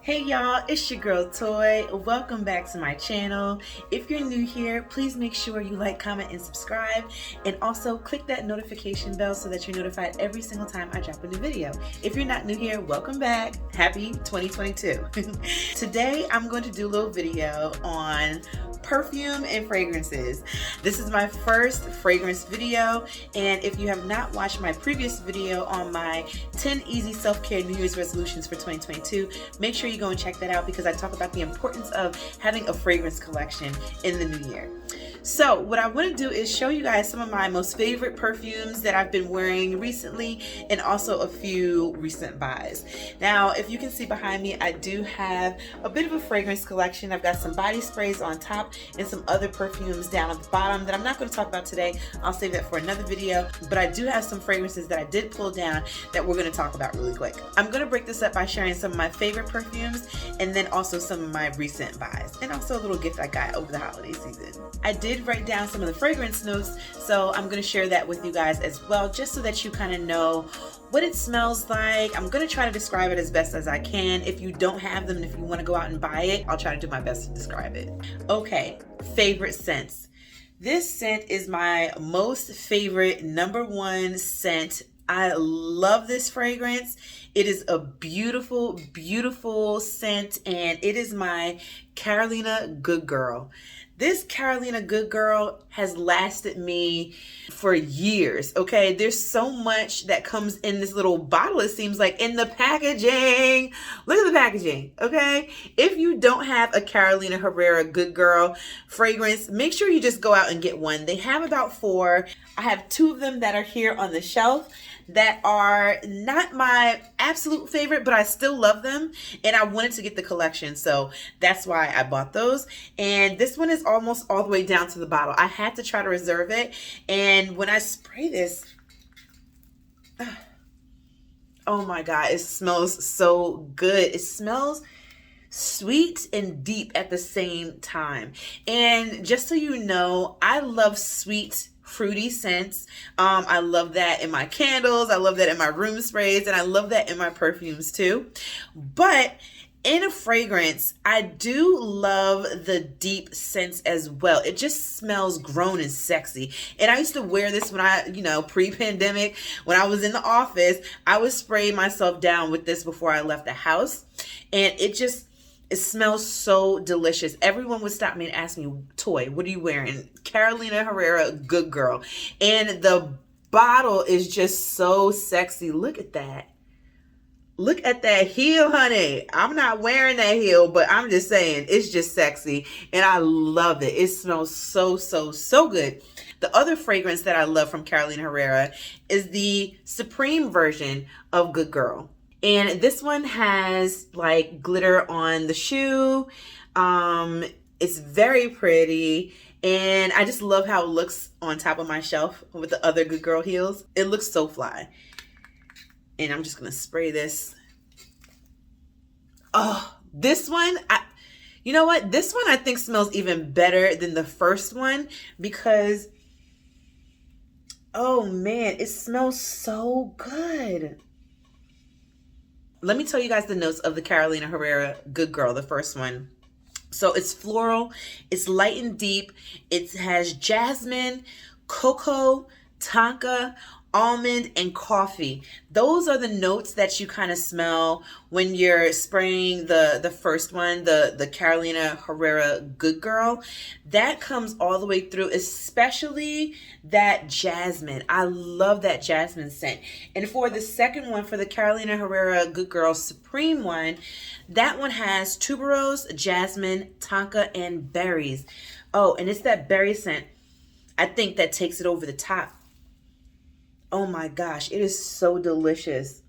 Hey y'all, it's your girl Toy. Welcome back to my channel. If you're new here, please make sure you like, comment, and subscribe. And also click that notification bell so that you're notified every single time I drop a new video. If you're not new here, welcome back. Happy 2022. Today, I'm going to do a little video on perfume and fragrances. This is my first fragrance video, and if you have not watched my previous video on my 10 easy self-care New Year's resolutions for 2022, make sure you go and check that out because I talk about the importance of having a fragrance collection in the new year. So what I want to do is show you guys some of my most favorite perfumes that I've been wearing recently, and also a few recent buys. Now, if you can see behind me, I do have a bit of a fragrance collection. I've got some body sprays on top and some other perfumes down at the bottom that I'm not going to talk about today. I'll save that for another video, but I do have some fragrances that I did pull down that we're going to talk about really quick. I'm going to break this up by sharing some of my favorite perfumes and then also some of my recent buys, and also a little gift I got over the holiday season. I did write down some of the fragrance notes, so I'm going to share that with you guys as well, just so that you kind of know what it smells like. I'm going to try to describe it as best as I can. If you don't have them and if you want to go out and buy it, I'll try to do my best to describe it. Okay, favorite scents. This scent is my most favorite #1 scent. I love this fragrance. It is a beautiful, beautiful scent, and it is my Carolina Good Girl. This Carolina Good Girl has lasted me for years, okay? There's so much that comes in this little bottle, it seems like, in the packaging. Look at the packaging, okay? If you don't have a Carolina Herrera Good Girl fragrance, make sure you just go out and get one. They have about 4. I have 2 of them that are here on the shelf that are not my absolute favorite, but I still love them, and I wanted to get the collection, so that's why I bought those. And this one is almost all the way down to the bottle. I had to try to reserve it, and when I spray this, oh my God, it smells so good. It smells sweet and deep at the same time. And just so you know, I love sweet, fruity scents. I love that in my candles, I love that in my room sprays, and I love that in my perfumes too. But in a fragrance, I do love the deep scents as well. It just smells grown and sexy. And I used to wear this when I, pre-pandemic, when I was in the office, I would spray myself down with this before I left the house. And it smells so delicious. Everyone would stop me and ask me, Toy, what are you wearing? Carolina Herrera Good Girl. And the bottle is just so sexy. Look at that. Look at that heel, honey. I'm not wearing that heel, but I'm just saying, it's just sexy. And I love it. It smells so, so, so good. The other fragrance that I love from Carolina Herrera is the Supreme version of Good Girl. And this one has like glitter on the shoe. It's very pretty. And I just love how it looks on top of my shelf with the other Good Girl heels. It looks so fly. And I'm just going to spray this. Oh, this one, you know what? This one I think smells even better than the first one because, oh man, it smells so good. Let me tell you guys the notes of the Carolina Herrera Good Girl, the first one. So it's floral, it's light and deep, it has jasmine, cocoa, tonka, almond, and coffee. Those are the notes that you kind of smell when you're spraying the first one, the Carolina Herrera Good Girl. That comes all the way through, especially that jasmine. I love that jasmine scent. And for the second one, for the Carolina Herrera Good Girl Supreme one, that one has tuberose, jasmine, tonka, and berries. Oh, and it's that berry scent, I think, that takes it over the top. Oh my gosh, it is so delicious.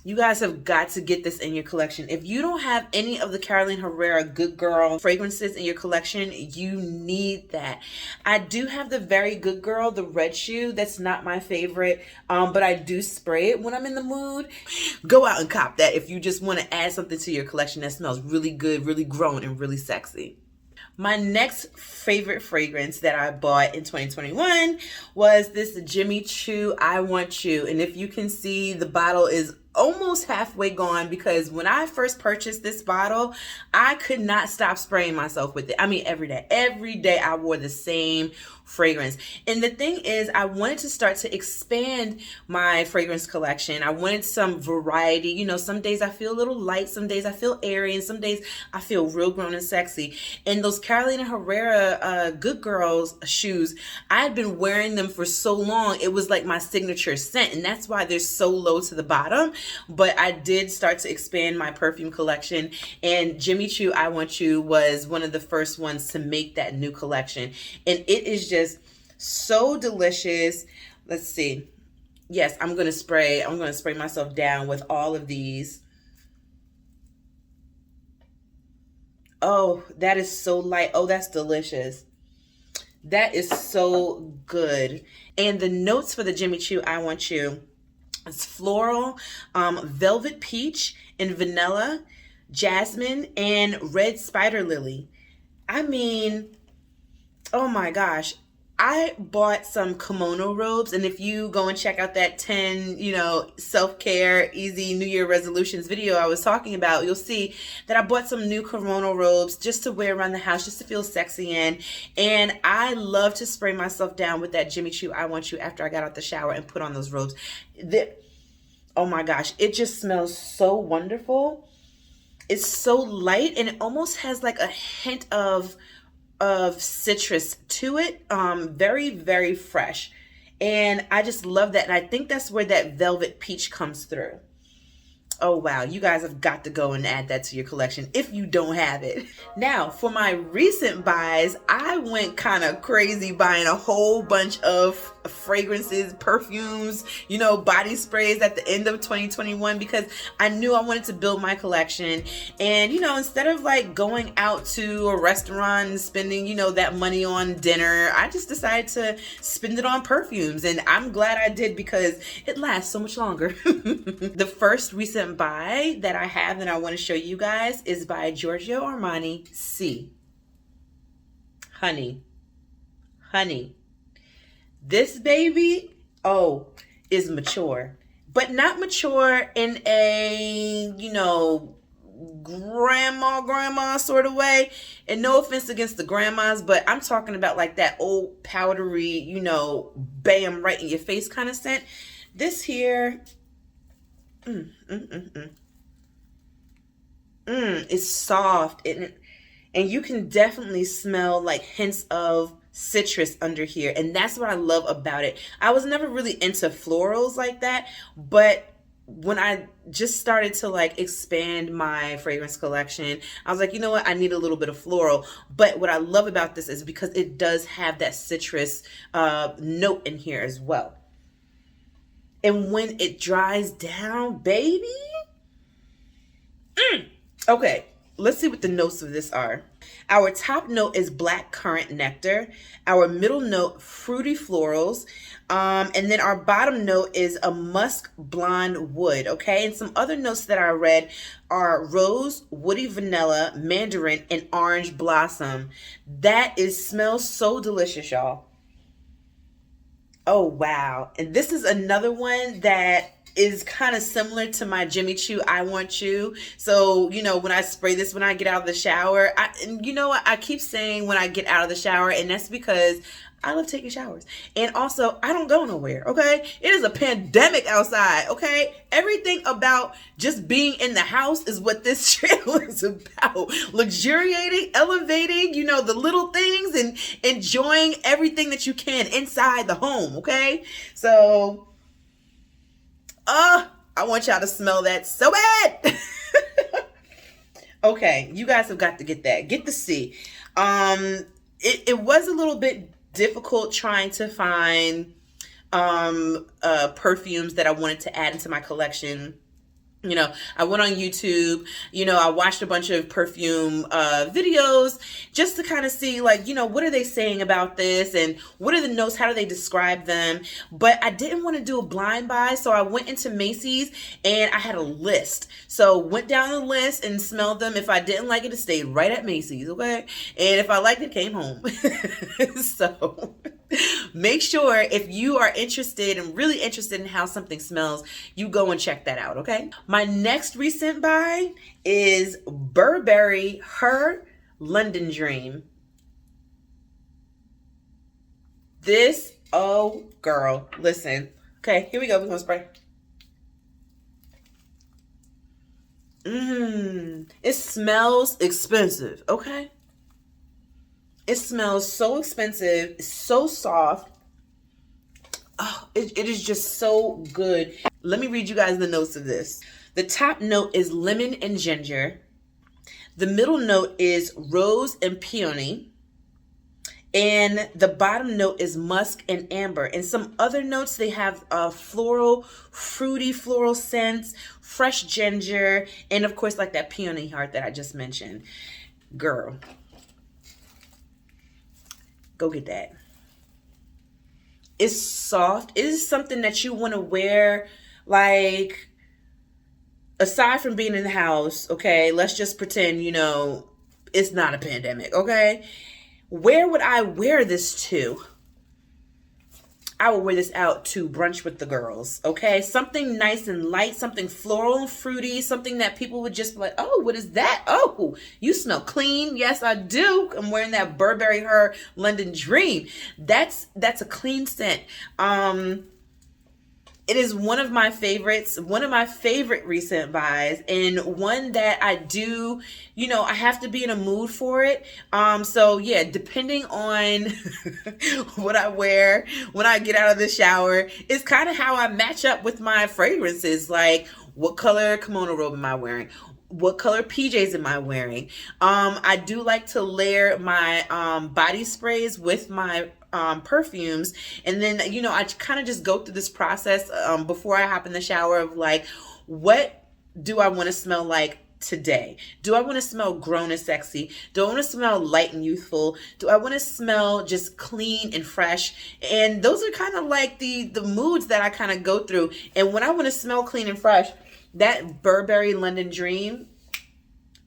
You guys have got to get this in your collection. If you don't have any of the Carolina Herrera Good Girl fragrances in your collection, you need that. I do have the Very Good Girl, the red shoe. That's not my favorite, but I do spray it when I'm in the mood. Go out and cop that if you just want to add something to your collection that smells really good, really grown, and really sexy. My next favorite fragrance that I bought in 2021 was this Jimmy Choo I Want You. And if you can see, the bottle is almost halfway gone because when I first purchased this bottle, I could not stop spraying myself with it. I mean, every day. Every day I wore the same fragrance. And the thing is, I wanted to start to expand my fragrance collection. I wanted some variety. You know, some days I feel a little light, some days I feel airy, and some days I feel real grown and sexy. And those Carolina Herrera Good Girls shoes, I had been wearing them for so long. It was like my signature scent, and that's why they're so low to the bottom. But I did start to expand my perfume collection, and Jimmy Choo I Want You was one of the first ones to make that new collection. And it is just so delicious. Let's see. Yes, I'm going to spray myself down with all of these. Oh, that is so light. Oh, that's delicious. That is so good. And the notes for the Jimmy Choo I Want You, it's floral, velvet peach, and vanilla, jasmine, and red spider lily. I mean, oh my gosh. I bought some kimono robes, and if you go and check out that 10, self-care, easy New Year resolutions video I was talking about, you'll see that I bought some new kimono robes just to wear around the house, just to feel sexy in. And I love to spray myself down with that Jimmy Choo I Want You after I got out the shower and put on those robes. Oh my gosh, it just smells so wonderful. It's so light, and it almost has like a hint of citrus to it. Very, very fresh. And I just love that. And I think that's where that velvet peach comes through. Oh, wow. You guys have got to go and add that to your collection if you don't have it. Now, for my recent buys, I went kind of crazy buying a whole bunch of fragrances, perfumes, body sprays at the end of 2021 because I knew I wanted to build my collection. And, instead of like going out to a restaurant and spending, that money on dinner, I just decided to spend it on perfumes. And I'm glad I did because it lasts so much longer. The first recent buy that I have that I want to show you guys is by Giorgio Armani C. Honey. This baby, is mature. But not mature in a, grandma sort of way. And no offense against the grandmas, but I'm talking about like that old powdery, bam, right in your face kind of scent. This here, it's soft, and you can definitely smell like hints of citrus under here, and that's what I love about it. I was never really into florals like that, but when I just started to like expand my fragrance collection, I was like, you know what, I need a little bit of floral. But what I love about this is because it does have that citrus note in here as well. And when it dries down, baby. Okay, let's see what the notes of this are. Our top note is black currant nectar. Our middle note, fruity florals. And then our bottom note is a musk blonde wood, okay? And some other notes that I read are rose, woody vanilla, mandarin, and orange blossom. That smells so delicious, y'all. Oh, wow. And this is another one that is kind of similar to my Jimmy Choo I Want You. So, when I spray this when I get out of the shower, I keep saying when I get out of the shower, and that's because I love taking showers. And also, I don't go nowhere, okay? It is a pandemic outside, okay? Everything about just being in the house is what this channel is about. Luxuriating, elevating, the little things, and enjoying everything that you can inside the home, okay? So, I want y'all to smell that so bad. Okay, you guys have got to get that. Get the C. It was a little bit difficult trying to find perfumes that I wanted to add into my collection. I went on YouTube, I watched a bunch of perfume videos just to kind of see like, what are they saying about this and what are the notes, how do they describe them? But I didn't want to do a blind buy, so I went into Macy's and I had a list. So went down the list and smelled them. If I didn't like it, it stayed right at Macy's, okay? And if I liked it, it came home. So Make sure if you are interested and really interested in how something smells, you go and check that out, okay? My next recent buy is Burberry Her London Dream. This, oh girl, listen. Okay, here we go. We're gonna spray. It smells expensive, okay? It smells so expensive, it's so soft. Oh, it is just so good. Let me read you guys the notes of this. The top note is lemon and ginger. The middle note is rose and peony. And the bottom note is musk and amber. And some other notes, they have floral, fruity floral scents, fresh ginger, and of course like that peony heart that I just mentioned. Girl, go get that. It's soft. It is something that you want to wear, like, aside from being in the house, okay? Let's just pretend, you know, it's not a pandemic, okay? Where would I wear this to? I would wear this out to brunch with the girls, okay? Something nice and light, something floral and fruity, something that people would just be like, oh, what is that? Oh, you smell clean. Yes, I do. I'm wearing that Burberry Her London Dream. That's a clean scent. It is one of my favorites, one of my favorite recent buys, and one that I do, you know, I have to be in a mood for it. So yeah, depending on what I wear when I get out of the shower, is kind of how I match up with my fragrances. Like, what color kimono robe am I wearing? What color PJs am I wearing? I do like to layer my body sprays with my perfumes, and then, you know, I kind of just go through this process before I hop in the shower of like, what do I want to smell like today? Do I want to smell grown and sexy? Do I want to smell light and youthful? Do I want to smell just clean and fresh? And those are kind of like the moods that I kind of go through. And when I want to smell clean and fresh, that Burberry London Dream,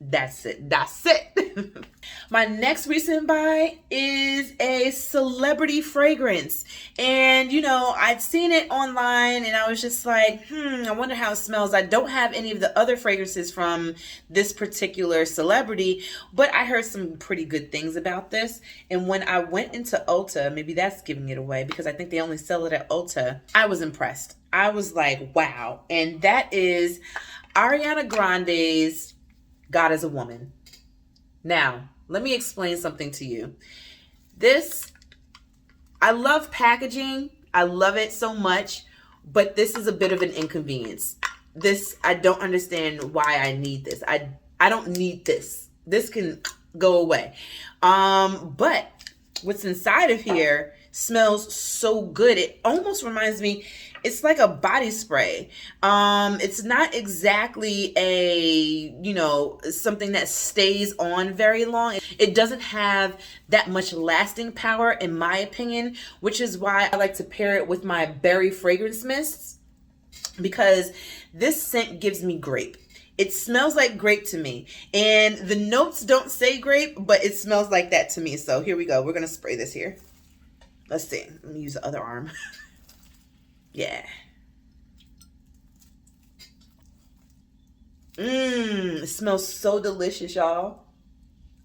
that's it. That's it. My next recent buy is a celebrity fragrance. And, you know, I'd seen it online and I was just like, I wonder how it smells. I don't have any of the other fragrances from this particular celebrity, but I heard some pretty good things about this. And when I went into Ulta, maybe that's giving it away because I think they only sell it at Ulta, I was impressed. I was like, wow. And that is Ariana Grande's God is a Woman. Now, let me explain something to you. This, I love packaging. I love it so much, but this is a bit of an inconvenience. This, I don't understand why I need this. I don't need this. This can go away. But what's inside of here smells so good. It almost reminds me, it's like a body spray. It's not exactly a, you know, something that stays on very long. It doesn't have that much lasting power, in my opinion, which is why I like to pair it with my berry fragrance mists, because this scent gives me grape. It smells like grape to me. And the notes don't say grape, but it smells like that to me. So here we go. We're going to spray this here. Let's see. Let me use the other arm. Yeah. It smells so delicious, y'all.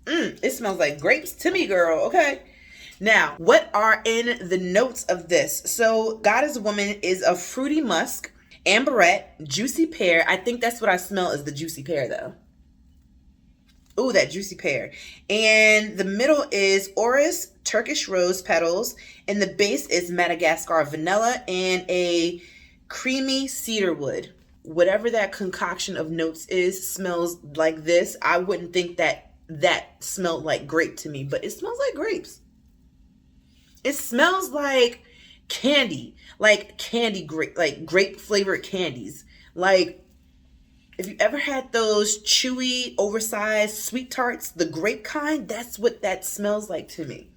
It smells like grapes to me, girl. Okay. Now, what are in the notes of this? So, God is a Woman is a fruity musk, amberette, juicy pear. I think that's what I smell, is the juicy pear, though. Ooh, that juicy pear. And the middle is orris, Turkish rose petals. And the base is Madagascar vanilla and a creamy cedar wood. Whatever that concoction of notes is smells like this. I wouldn't think that smelled like grape to me, but it smells like grapes. It smells like candy, like grape, like grape flavored candies. Like, if you ever had those chewy, oversized sweet tarts, the grape kind, that's what that smells like to me.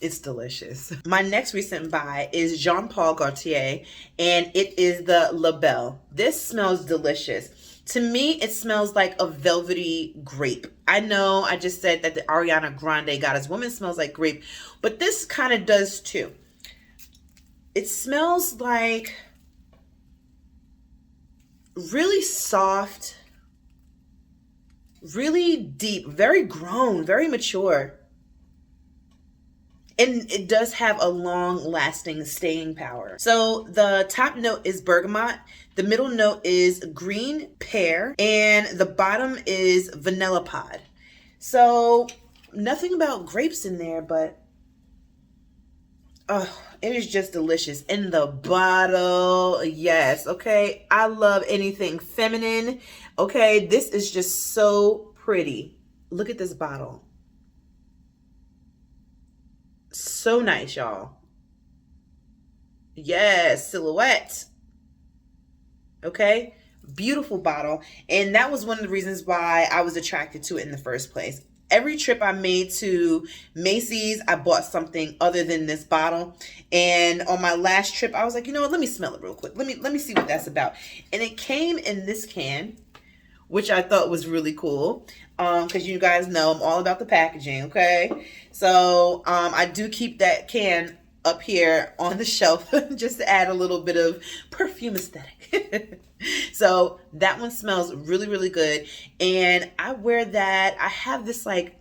It's delicious. My next recent buy is Jean Paul Gaultier, and it is the La Belle. This smells delicious. To me, it smells like a velvety grape. I know I just said that the Ariana Grande Goddess Woman smells like grape, but this kind of does too. It smells like really soft, really deep, very grown, very mature. And it does have a long-lasting staying power. So the top note is bergamot, the middle note is green pear, and the bottom is vanilla pod. So nothing about grapes in there, but oh, it is just delicious. In the bottle, yes, okay? I love anything feminine, okay? This is just so pretty. Look at this bottle. So nice, y'all. Yes, silhouette. Okay, beautiful bottle. And that was one of the reasons why I was attracted to it in the first place. Every trip I made to Macy's, I bought something other than this bottle. And on my last trip, I was like, you know what, let me smell it real quick. Let me see what that's about. And it came in this can, which I thought was really cool. Because you guys know I'm all about the packaging, okay? So I do keep that can up here on the shelf just to add a little bit of perfume aesthetic. So that one smells really, really good. And I wear that. I have this like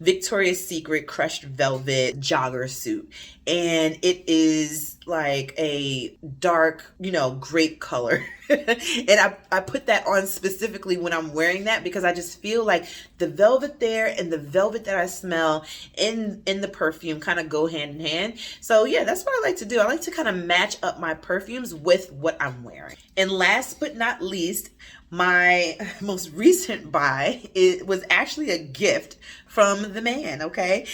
Victoria's Secret crushed velvet jogger suit, and it is like a dark, you know, grape color. And I put that on specifically when I'm wearing that because I just feel like the velvet there and the velvet that I smell in the perfume kind of go hand in hand. So yeah, that's what I like to do. I like to kind of match up my perfumes with what I'm wearing. And last but not least, my most recent buy, it was actually a gift from the man, okay?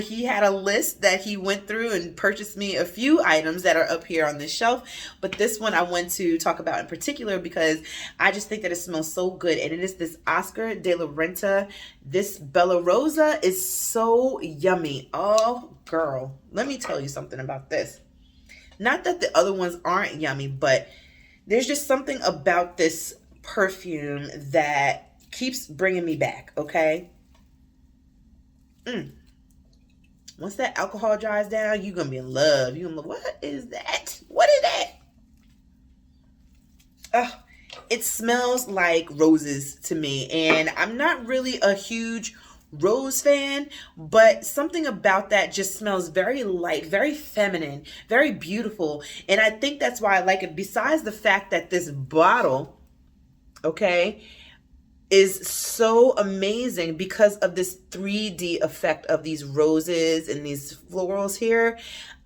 He had a list that he went through and purchased me a few items that are up here on this shelf, but this one I want to talk about in particular because I just think that it smells so good, and it is this Oscar de la Renta. This Bella Rosa is so yummy. Oh, girl, let me tell you something about this. Not that the other ones aren't yummy, but there's just something about this perfume that keeps bringing me back, okay? Once that alcohol dries down, you're gonna be in love. You're gonna be like, what is that? What is that? Oh, it smells like roses to me, and I'm not really a huge rose fan, but something about that just smells very light, very feminine, very beautiful, and I think that's why I like it. Besides the fact that this bottle, okay, is so amazing because of this 3D effect of these roses and these florals here.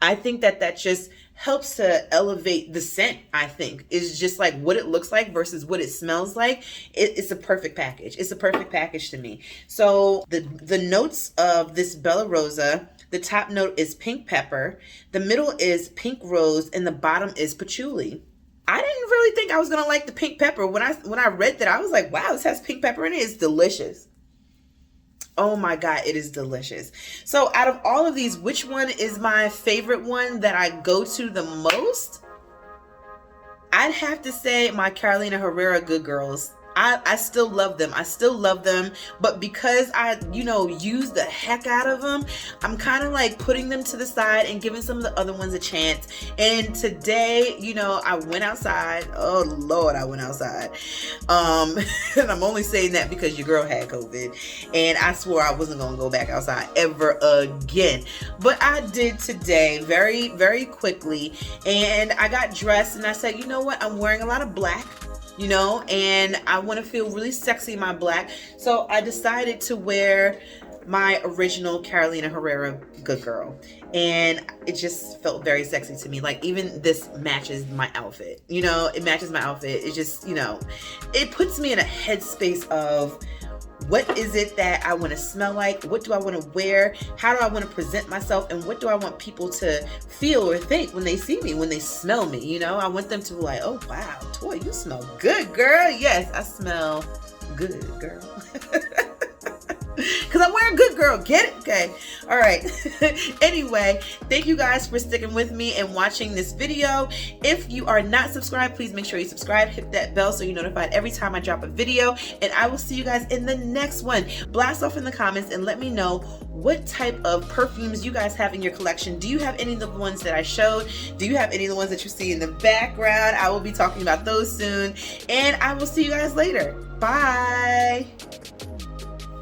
I think that that just helps to elevate the scent. I think is just like what it looks like versus what it smells like. It's a perfect package. It's a perfect package to me. So the notes of this Bella Rosa, the top note is pink pepper, the middle is pink rose, and the bottom is patchouli. I didn't really think I was gonna like the pink pepper. When I read that, I was like, wow, this has pink pepper in it. It's delicious. Oh my God, it is delicious. So out of all of these, which one is my favorite one that I go to the most? I'd have to say my Carolina Herrera Good Girls. I still love them. I still love them. But because I, use the heck out of them, I'm kind of like putting them to the side and giving some of the other ones a chance. And today, I went outside. Oh Lord, I went outside. And I'm only saying that because your girl had COVID. And I swore I wasn't going to go back outside ever again. But I did today very, very quickly. And I got dressed and I said, you know what? I'm wearing a lot of black. And I want to feel really sexy in my black. So I decided to wear my original Carolina Herrera Good Girl. And it just felt very sexy to me. Like even this matches my outfit. It matches my outfit. It just, it puts me in a headspace of what is it that I want to smell like? What do I want to wear? How do I want to present myself? And what do I want people to feel or think when they see me, when they smell me? I want them to be like, oh, wow, Toy, you smell good, girl. Yes, I smell good, girl. Because I'm wearing good girl. Get it? Okay. All right. Anyway, thank you guys for sticking with me and watching this video. If you are not subscribed, please make sure you subscribe. Hit that bell so you're notified every time I drop a video. And I will see you guys in the next one. Blast off in the comments and let me know what type of perfumes you guys have in your collection. Do you have any of the ones that I showed? Do you have any of the ones that you see in the background? I will be talking about those soon. And I will see you guys later. Bye.